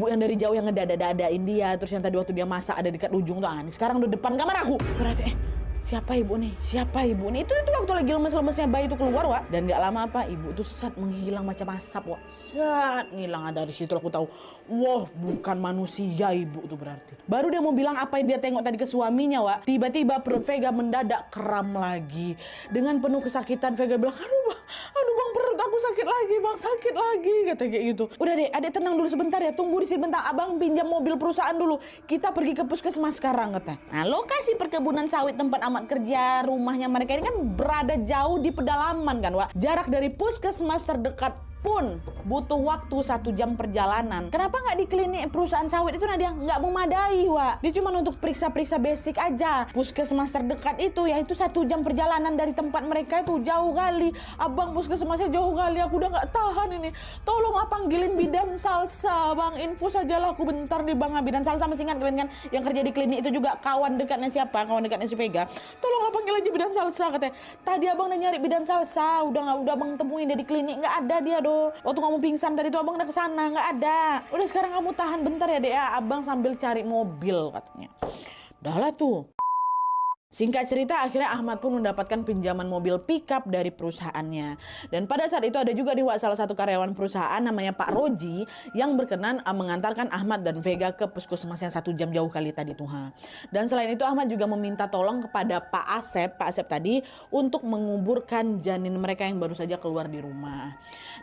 Bu yang dari jauh yang ngedada-dadain dia, terus yang tadi waktu dia masak ada dekat ujung tuh, ini sekarang udah depan kamar aku. Berarti siapa ibu nih? Siapa ibu nih? Itu waktu lagi lemes-lemesnya bayi itu keluar, Wak. Dan gak lama apa, ibu tuh set menghilang macam asap, Wak. Set ngilang. Dari situ aku tahu, wah bukan manusia ibu tuh berarti. Baru dia mau bilang apa yang dia tengok tadi ke suaminya, Wak. Tiba-tiba perut Vega mendadak kram lagi. Dengan penuh kesakitan Vega bilang, aduh bang perut aku sakit lagi bang, sakit lagi, kata kayak gitu. Udah deh, adek tenang dulu sebentar ya, tunggu di sini bentar, abang pinjam mobil perusahaan dulu, kita pergi ke puskesmas sekarang, kata. Nah, lokasi perkebunan sawit tempat Ahmad kerja, rumahnya mereka ini kan berada jauh di pedalaman kan, Wak. Jarak dari puskesmas terdekat pun butuh waktu 1 jam perjalanan. Kenapa nggak di klinik perusahaan sawit itu, Nadia? Nggak memadai, Wak. Dia cuma untuk periksa-periksa basic aja. Puskesmas terdekat itu ya itu 1 jam perjalanan dari tempat mereka, itu jauh kali. Abang, puskesmasnya jauh kali, aku udah nggak tahan ini. Tolonglah panggilin bidan salsa, bang. Infus aja lah aku bentar nih bang. Bidan salsa masih ingat kalian kan yang kerja di klinik itu juga kawan dekatnya siapa? Kawan dekatnya si Vega. Tolonglah panggil aja bidan salsa, katanya. Tadi abang udah nyari bidan salsa, udah abang temuin dia di klinik, nggak ada dia, waktu kamu pingsan tadi tuh abang udah kesana, nggak ada. Udah sekarang kamu tahan bentar ya dek ya, abang sambil cari mobil, katanya. Udah lah tuh. Singkat cerita, akhirnya Ahmad pun mendapatkan pinjaman mobil pickup dari perusahaannya. Dan pada saat itu ada juga di salah satu karyawan perusahaan namanya Pak Roji yang berkenan mengantarkan Ahmad dan Vega ke puskesmas yang 1 jam jauh kali tadi tuh. Dan selain itu Ahmad juga meminta tolong kepada Pak Asep tadi untuk menguburkan janin mereka yang baru saja keluar di rumah.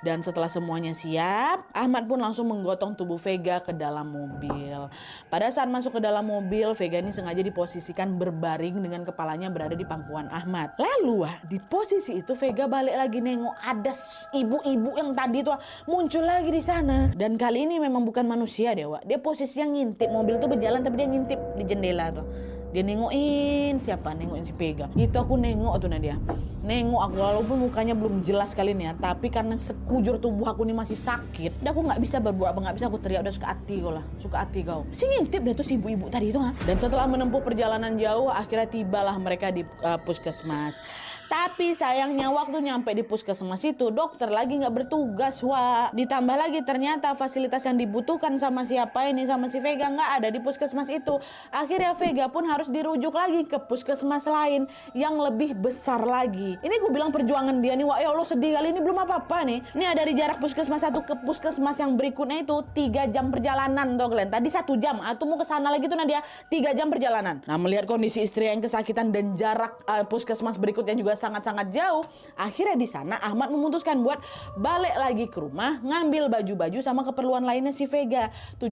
Dan setelah semuanya siap, Ahmad pun langsung menggotong tubuh Vega ke dalam mobil. Pada saat masuk ke dalam mobil, Vega ini sengaja diposisikan berbaring dengan kepalanya berada di pangkuan Ahmad. Lalu di posisi itu Vega balik lagi nengok ada ibu-ibu yang tadi tuh muncul lagi di sana. Dan kali ini memang bukan manusia deh, Wak. Dia posisinya ngintip, mobil tuh berjalan tapi dia ngintip di jendela tuh. Dia nengokin siapa? Nengokin si Vega. Itu aku nengok tuh Nadia. Nengok aku walaupun mukanya belum jelas kali ini ya, tapi karena sekujur tubuh aku ini masih sakit, udah aku nggak bisa berbuat apa, nggak bisa aku teriak, udah suka hati kau lah, suka hati kau. Si ngintip deh tuh si ibu-ibu tadi itu Dan setelah menempuh perjalanan jauh, akhirnya tibalah mereka di puskesmas. Tapi sayangnya waktu nyampe di puskesmas itu dokter lagi nggak bertugas, Wak. Ditambah lagi ternyata fasilitas yang dibutuhkan sama siapa ini sama si Vega nggak ada di puskesmas itu. Akhirnya Vega pun harus dirujuk lagi ke puskesmas lain yang lebih besar lagi. Ini gue bilang perjuangan dia nih, Wak, ya Allah sedih kali ini belum apa-apa nih. Ini ada dari jarak puskesmas satu ke puskesmas yang berikutnya itu 3 jam perjalanan tuh kalian. Tadi 1 jam, atau mau ke sana lagi tuh Nadia 3 jam perjalanan. Nah, melihat kondisi istri yang kesakitan dan jarak puskesmas berikutnya juga sangat-sangat jauh, akhirnya di sana Ahmad memutuskan buat balik lagi ke rumah, ngambil baju-baju sama keperluan lainnya si Vega.